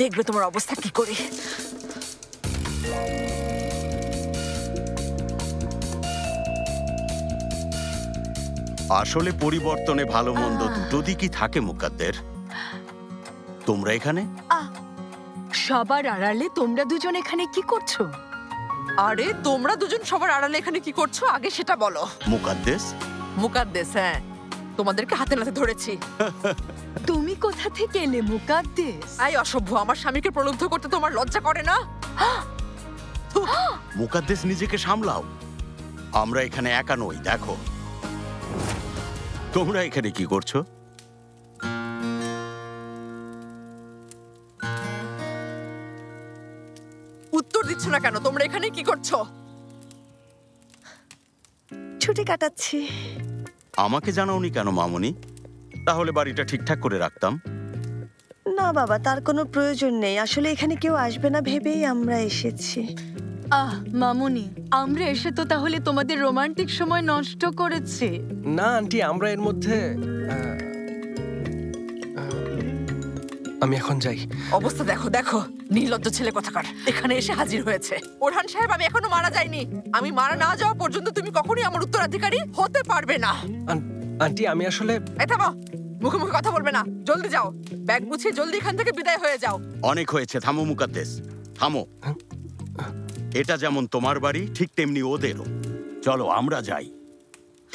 দেখবে তোমার অবস্থা কি করে। আসলে পরিবর্তনে ভালো মন্দ দুটো দিকই থাকে মুকাদ্দের। তোমরা এখানে? সবার আড়ালে তোমরা দুজন এখানে কি করছো? আরে তোমরা দুজন সবার আড়ালে এখানে কি করছো আগে সেটা বলো। মুকাদ্দেস? মুকাদ্দেস, হ্যাঁ, তোমাদেরকে হাতে নাতে ধরেছি। তুমি কোথা থেকে এলে মুকাদ্দেস? এই অসভ্য, আমার স্বামীকে প্রলুব্ধ করতে তোমার লজ্জা করে না? মুকাদ্দেস, নিজেকে সামলাও। আমরা এখানে একা নই, দেখো। তোমরা এখানে কি করছো? উত্তর দিচ্ছ না কেন? তোমরা এখানে কি করছো? ছুটি কাটাচ্ছি। আমাকে জানাওনি কেন মামুনি? তাহলে বাড়িটা ঠিকঠাক করে রাখতাম। না বাবা, তার কোনো প্রয়োজন নেই। আসলে এখানে কেউ আসবে না ভেবেই আমরা এসেছি। মামুনি, আমরা এসে তো তাহলে তোমাদের রোমান্টিক সময় নষ্ট করেছি। না আন্টি, আমরা এর মধ্যে আমি এখন যাই। অবস্থা দেখো, দেখো, নির্লজ্জ ছেলে কোথাকার এখানে এসে হাজির হয়েছে। ওরহান সাহেব, আমি এখনো মারা যাইনি। আমি মারা না যাওয়া পর্যন্ত তুমি কখনোই আমার উত্তরাধিকারী হতে পারবে না। আন্টি, আমি আসলে থামো, মুখে মুখে কথা বলবে না। জলদি যাও, ব্যাগ গুছিয়ে জলদি এখান থেকে বিদায় হয়ে যাও। অনেক হয়েছে, থামো মুকাদ্দেস, থামো। এটা যেমন তোমার বাড়ি, ঠিক তেমনি ওদেরও। চলো আমরা যাই,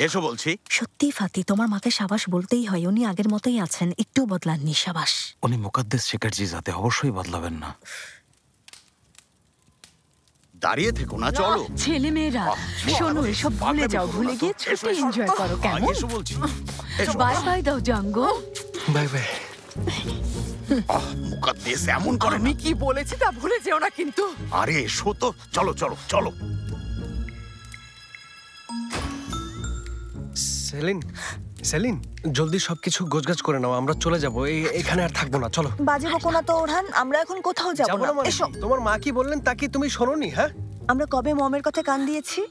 এসো বলছি। সত্যি ফাতি, তোমার মাকে সাবাস বলতেই হয়। উনি আগের মতোই আছেন, একটু বদলাননি। সাবাস। উনি মুকাদ্দেস শেখার্জি যাতে অবশ্যই বদলাবেন না। দাঁড়িয়ে থেকো না, চলো। ছেলে মেয়েরা শোনো, এসব ভুলে যাও। ভুলে গিয়ে ছুটি এনজয় করো, কেমন? এসো বলছি। বাই বাই দাও জাঙ্গো। Bye bye. মুকাদ্দেস এমন করে। আমি কি বলেছি তা ভুলে যেও না কিন্তু। আরে এসো তো, চলো চলো চলো। সেলিন, সেলিন, জলদি সবকিছু গোছগাছ করে নাও, আমরা চলে যাবো। এখানে আর থাকবো না, চলো। বাজে বকো না তো ওরহান, আমরা এখন কোথাও যাব না। এসো। তোমার মা কি বললেন তা কি তুমি শোনোনি? হ্যাঁ, আমরা কবে মমের কথা কান দিয়েছি?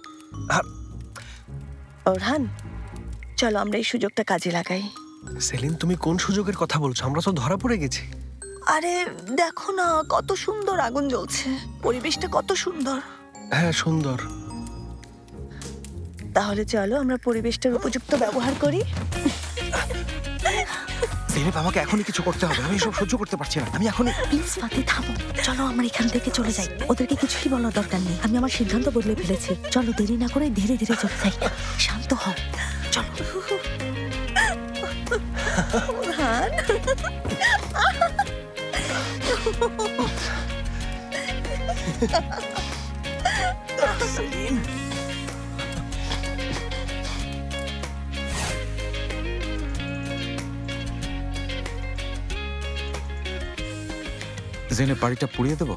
ওরহান, চলো আমরা এই সুযোগটা কাজে লাগাই। সেলিন, তুমি কোন সুযোগের কথা বলছো? আমরা তো ধরা পড়ে গেছি। আরে দেখো না, কত সুন্দর আগুন জ্বলছে, পরিবেশটা কত সুন্দর। হ্যাঁ, সুন্দর। তাহলে চলো আমরা পরিবেশটার উপযুক্ত ব্যবহার করি। জেনেব, আমাকে এখনই কিছু করতে হবে। আমি সব সহ্য করতে পারছি না। আমি এখনই। প্লিজ ফাতি, থামো। চলো আমরা এখান থেকে চলে যাই। ওদেরকে কিছুই বলার দরকার নেই। আমি আমার সিদ্ধান্ত বদলে ফেলেছি। চলো, দেরি না করে ধীরে ধীরে চলে যাই। শান্ত হও, চলো। জেনেব, বাড়িটা পুড়িয়ে দেবো?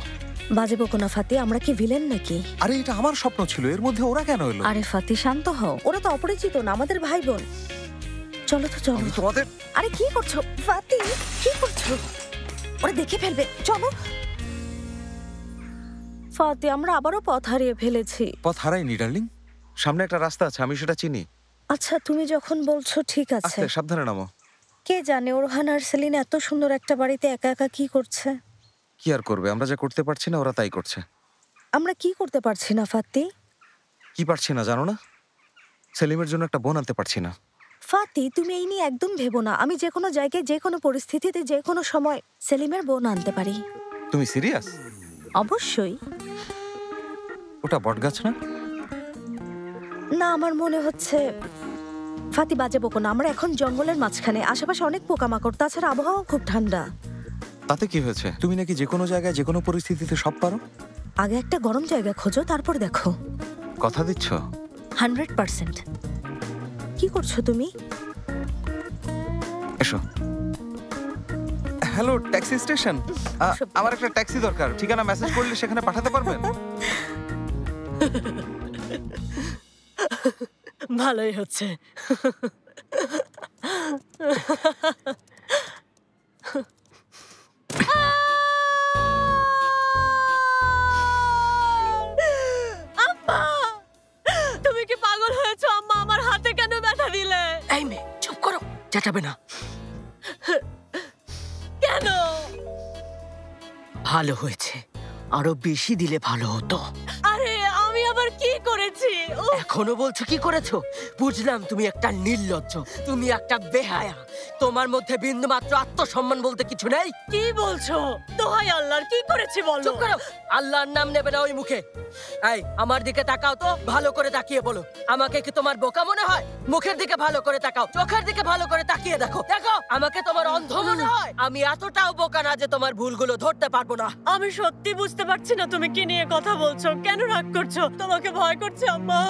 বাজে বকো না ফাতি, আমরা কি ভিলেন নাকি? আরে এটা আমার স্বপ্ন ছিল, এর মধ্যে ওরা কেন এলো? আরে ফাতি, শান্ত হও। ওরা তো অপরিচিত না, আমাদের ভাই বোন। চলো তো, চলো। তোমাদের আরে কি করছো ফাতি? কি করছো? ওরা দেখে ফেলবে, চলো। ফাতি, আমরা আবারও পথ হারিয়ে ফেলেছি। পথ হারাইনি ডার্লিং, সামনে একটা রাস্তা আছে, আমি সেটা চিনি। আচ্ছা, তুমি যখন বলছো ঠিক আছে। আস্তে, সাবধানে নামো। কে জানে ওরহান আর সেলিন এত সুন্দর একটা বাড়িতে একা একা কি করছে। কি আর করবে, আমরা যা করতে পারছি না ওরা তাই করছে। আমরা কি করতে পারছি না ফাতি? কি পারছি না জানো না? সেলিমের জন্য একটা বোন আনতে পারছি না। ফাতি, তুমি এই নিয়ে একদম ভেবো না। আমি যে কোনো জায়গায়, যে কোনো পরিস্থিতিতে, যে কোনো সময় সেলিমের বোন আনতে পারি। তুমি সিরিয়াস? অবশ্যই। ওটা বটগাছ না? না, আমার মনে হচ্ছে। ফাতি, বাজে বকো না। আমরা এখন জঙ্গলের মাঝখানে, আশেপাশে অনেক পোকামাকড়, তাছাড়া আবহাওয়া খুব ঠান্ডা। তাতে কি হয়েছে? তুমি নাকি যে কোনো জায়গায়, যে কোনো পরিস্থিতিতে সব পারো। আগে একটা গরম জায়গা খোঁজো, তারপর দেখো। কথা দিচ্ছ? 100%। কি করছো তুমি? এসো। Hello, taxi station. আমার একটা ট্যাক্সি দরকার। ঠিকানা মেসেজ করলে সেখানে পাঠাতে পারবেন? ভালোই হচ্ছে। তুমি চেঁচাবে না। কেন? ভালো হয়েছে, আরো বেশি দিলে ভালো হতো। আরে আমি আবার কি করেছি? এখনো বলছো কি করেছো? বুঝলাম তুমি একটা নির্লজ্জ, তুমি একটা বেহায়া। তোমার মধ্যে বিন্দু মাত্র আত্মসম্মান বলতে কিছু নেই। কি বলছো? দোহাই আল্লাহর, কি করেছি বলো? চুপ করো, আল্লাহর নাম নেবে না ওই মুখে। এই আমার দিকে তাকাও তো, ভালো করে তাকিয়ে বলো, আমাকে কি তোমার বোকা মনে হয়? মুখের দিকে ভালো করে তাকাও, চোখের দিকে ভালো করে তাকিয়ে দেখো। দেখো আমাকে তোমার অন্ধ মনে হয়? আমি এতটাও বোকা না যে তোমার ভুলগুলো ধরতে পারবো না। আমি সত্যি বুঝতে পারছি না তুমি কি নিয়ে কথা বলছো। কেন রাগ করছো? তোমাকে ভয় করছে আম্মা?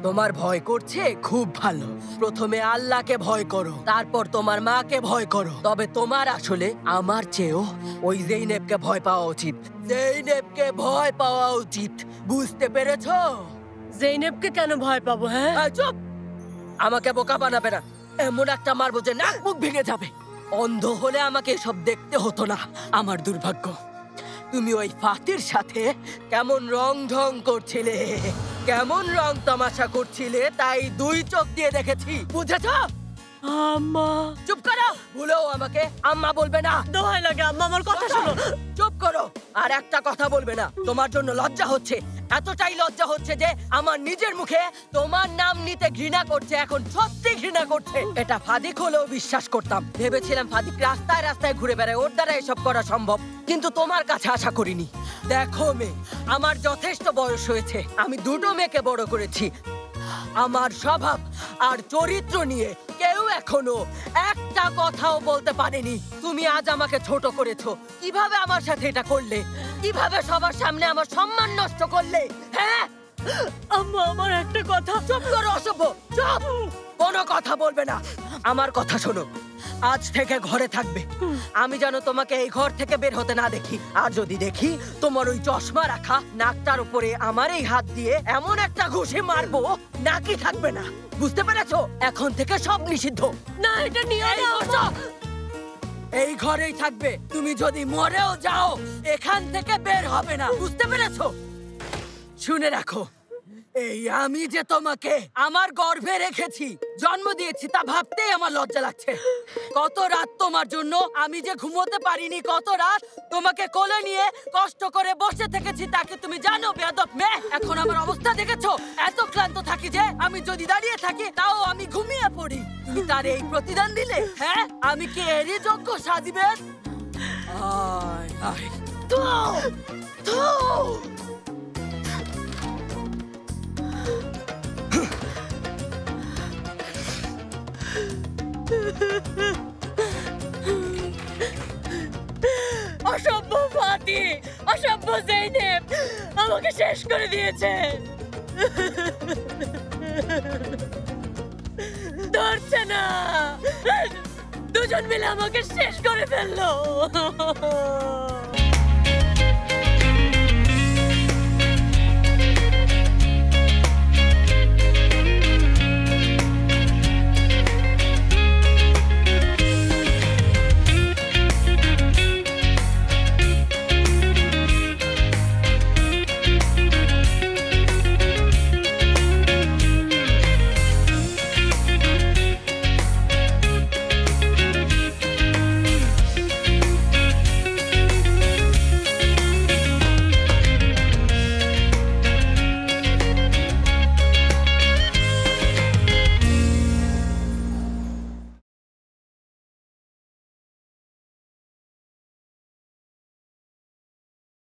তোমার ভয় করছে? খুব ভালো। প্রথমে আল্লাহকে ভয় করো, তারপর তোমার মাকে ভয় করো। তবে তোমার আসলে আমার চেয়েও ওই জেইনেবকে ভয় পাওয়া উচিত। জেইনেবকে ভয় পাওয়া উচিত, বুঝতে পেরেছো? জেইনেবকে কেন ভয় পাবো? হ্যাঁ চুপ, আমাকে বোকা বানাবে না। এমন একটা মারবো যে নাক মুখ ভেঙে যাবে। অন্ধ হলে আমাকে এসব দেখতে হতো না। আমার দুর্ভাগ্য, তুমি ওই ফাতির সাথে কেমন রং ঢং করছিলে, কেমন রং তামাশা করছিলে, তাই দুই চোখ দিয়ে দেখেছি। বুঝেছ? আম্মা চুপ করো, ভুলেও আমাকে আম্মা বলবে না। দোহাই লাগে আম্মা, আমার কথা শোনো। চুপ করো, আর একটা কথা বলবে না। তোমার জন্য লজ্জা হচ্ছে, এতটাই লজ্জা হচ্ছে যে আমার নিজের মুখে তোমার নাম নিতে ঘৃণা করছে। এখন সত্যি ঘৃণা করছে। এটা ফাদিক হলেও বিশ্বাস করতাম। ভেবেছিলাম ফাদিক রাস্তায় রাস্তায় ঘুরে বেড়ায়, ওর দ্বারা এসব করা সম্ভব, কিন্তু তোমার কাছে আশা করিনি। দেখো মেয়ে, আমার যথেষ্ট বয়স হয়েছে, আমি দুটো মেয়েকে বড় করেছি। আমার স্বভাব আর চরিত্র নিয়ে কেউ এখনো একটা কথাও বলতে পারেনি। তুমি আজ আমাকে ছোট করেছো। কিভাবে আমার সাথে এটা করলে? কিভাবে সবার সামনে আমার সম্মান নষ্ট করলে? হ্যাঁ আম্মা, আমার একটা কথা। চুপ করো অসভ্য, চুপ, কোনো কথা বলবে না। আমার কথা শোনো, আজ থেকে ঘরে থাকবে। আমি যেন তোমাকে এই ঘর থেকে বের হতে না দেখি। আর যদি দেখি তোমার ওই চশমা রাখা নাকটার উপরে আমার এই হাত দিয়ে এমন একটা ঘুষি মারবো, নাকি থাকবে না। বুঝতে পেরেছো? এখন থেকে সব নিষিদ্ধ। না, এটা নিয়ে না। এই ঘরেই থাকবে। তুমি যদি মরেও যাও, এখান থেকে বের হবে না। বুঝতে পেরেছো? শুনে রাখো, এই আমি যে তোমাকে আমার গর্ভে রেখেছি, জন্ম দিয়েছি, তা ভাবতেই আমার লজ্জা লাগছে। কত রাত তোমার জন্য আমি যে ঘুমোতে পারিনি, কত রাত তোমাকে কোলে নিয়ে কষ্ট করে বসে থেকেছি, তাকে তুমি জানো বেয়াদব মেয়ে? এখন আমার অবস্থা দেখেছো? এত ক্লান্ত থাকি যে আমি যদি দাঁড়িয়ে থাকি তাও আমি ঘুমিয়ে পড়ি। তুমি তার এই প্রতিদান দিলে? হ্যাঁ, আমি কি এরই যোগ্য সাজিবেন? আয় আয়, তো তো অসভ্য ফাতি, অসভ্য জেইনেব আমাকে শেষ করে দিয়েছে। ধরছে না, দুজন মিলে আমাকে শেষ করে ফেললো।